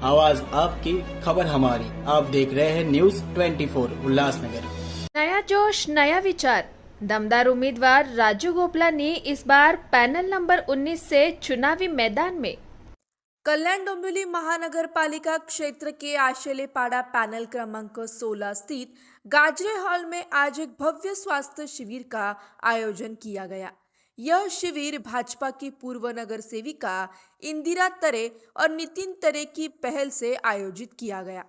आवाज आपकी, खबर हमारी। आप देख रहे हैं न्यूज 24 उल्लासनगर। नया जोश, नया विचार। दमदार उम्मीदवार राजू गोपलानी इस बार पैनल नंबर 19 से चुनावी मैदान में। कल्याण डोंबिवली महानगरपालिका क्षेत्र के आशेलेपाड़ा पैनल क्रमांक 16 स्थित गाजरे हॉल में आज एक भव्य स्वास्थ्य शिविर का आयोजन किया गया। यह शिविर भाजपा की पूर्व नगर सेविका इंदिरा तरे और नितिन तरे की पहल से आयोजित किया गया।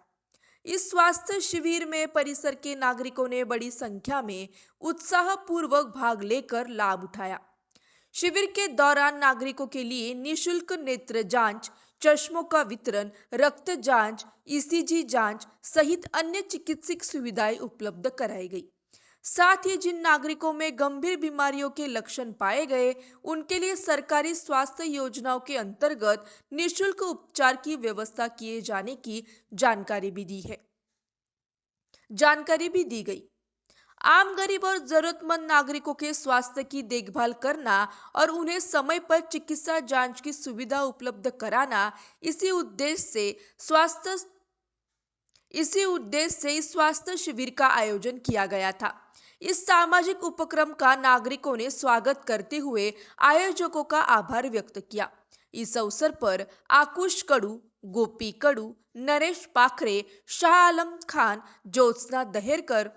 इस स्वास्थ्य शिविर में परिसर के नागरिकों ने बड़ी संख्या में उत्साहपूर्वक भाग लेकर लाभ उठाया। शिविर के दौरान नागरिकों के लिए निशुल्क नेत्र जांच, चश्मों का वितरण, रक्त जांच, ईसीजी जांच सहित अन्य चिकित्सक सुविधाएं उपलब्ध कराई गई। साथ ही जिन नागरिकों में गंभीर बीमारियों के लक्षण पाए गए, उनके लिए सरकारी स्वास्थ्य योजनाओं के अंतर्गत निशुल्क उपचार की व्यवस्था किए जाने की जानकारी भी दी गई। आम गरीब और जरूरतमंद नागरिकों के स्वास्थ्य की देखभाल करना और उन्हें समय पर चिकित्सा जांच की सुविधा उपलब्ध कराना, इसी उद्देश्य से इस स्वास्थ्य शिविर का आयोजन किया गया था। इस सामाजिक उपक्रम का नागरिकों ने स्वागत करते हुए आयोजकों का आभार व्यक्त किया। इस अवसर पर आकुश कडू, गोपी कडू, नरेश पाखरे, शाह आलम खान, ज्योत्सना दहेरकर,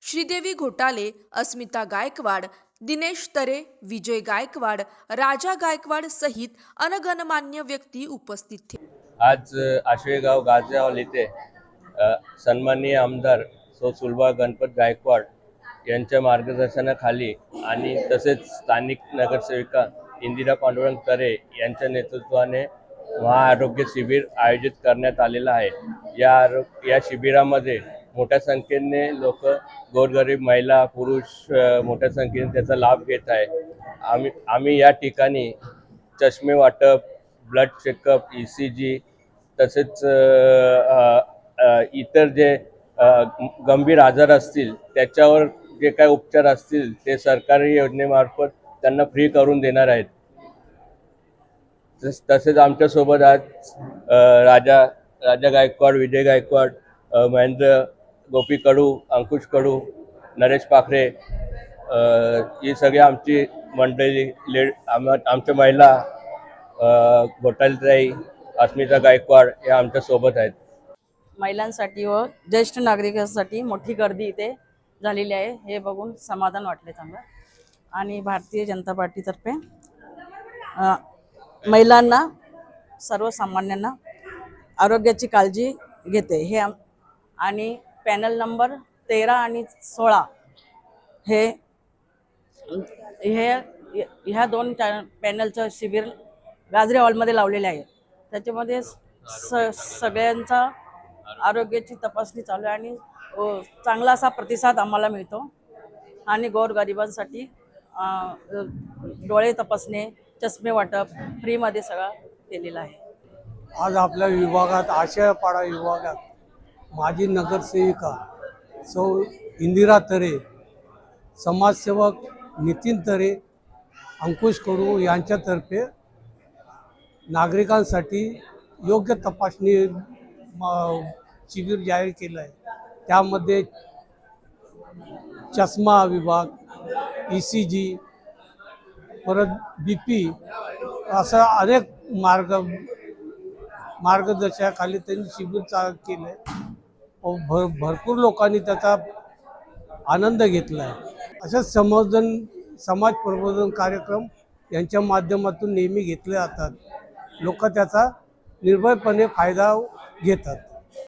श्रीदेवी घोटाले, अस्मिता गायकवाड, दिनेश तरे, विजय गायकवाड, राजा गायकवाड सहित अनगणमान्य व्यक्ती उपस्थित थे। आज आशेगाव गाजरे हॉल येथे सन्माननीय आमदार सौ सुलभा गणपत गायकवाड यांच्या मार्गदर्शनाखाली आणि तसेच स्थानिक नगरसेविका इंदिरा पांडुरंग तरे यांच्या नेतृत्वाने महाआरोग्य शिबिर आयोजित करण्यात आलेलं आहे। या शिबिरामध्ये मोठ्या संख्येने लोक, गोरगरीब महिला, पुरुष मोठ्या संख्येने त्याचा लाभ घेत आहे। आम्ही या ठिकाणी चष्मे वाटप, ब्लड चेकअप, ईसीजी तसेच इतर जे गंभीर आजार असतील त्याच्यावर जे काही उपचार असतील ते सरकारी योजनेमार्फत त्यांना फ्री करून देणार आहेत। तसेच आमच्यासोबत आज राजा गायकवाड, विजय गायकवाड, महेंद्र, गोपी कडू, अंकुश कडू, नरेश पाखरे ही सगळी आमची मंडळी, आमच्या महिला, घोटालेताई, अस्मिता गायकवाड हे आमच्या सोबत आहेत। महिलांसाठी व ज्येष्ठ नागरिकांसाठी मोठी गर्दी इथे झालेली आहे, हे बघून समाधान वाटले चांगलं। आणि भारतीय जनता पार्टीतर्फे महिलांना, सर्वसामान्यांना आरोग्याची काळजी घेते हे आणि पॅनल नंबर 13 आणि 16 ह्या दोन पॅनलचं शिबिर गाजरे हॉलमध्ये लावलेले आहे। त्याच्यामध्ये सगळ्यांचा आरोग्याची तपासणी चालू आहे आणि चांगला असा प्रतिसाद आम्हाला मिळतो। आणि गोरगरिबांसाठी डोळे तपासणे, चष्मे वाटप फ्रीमध्ये सगळं केलेलं आहे। आज आपल्या विभागात, आशेपाडा विभागात माजी नगरसेविका सौ इंदिरा तरे, समाजसेवक नितिन तरे, अंकुश कडू यांच्यातर्फे नागरिकांसाठी योग्य तपासणी शिबिर जाहीर केलं आहे। त्यामध्ये चष्मा विभाग, ईसीजी, परत बीपी असा अनेक मार्गदर्शनाखाली त्यांनी शिबिर चालू केलं आहे। भरपूर लोकांनी त्याचा आनंद घेतला आहे। अशा समाज प्रबोधन कार्यक्रम यांच्या माध्यमातून नेहमी घेतले जातात। लोक त्याचा निर्भयपणे फायदा घेतात।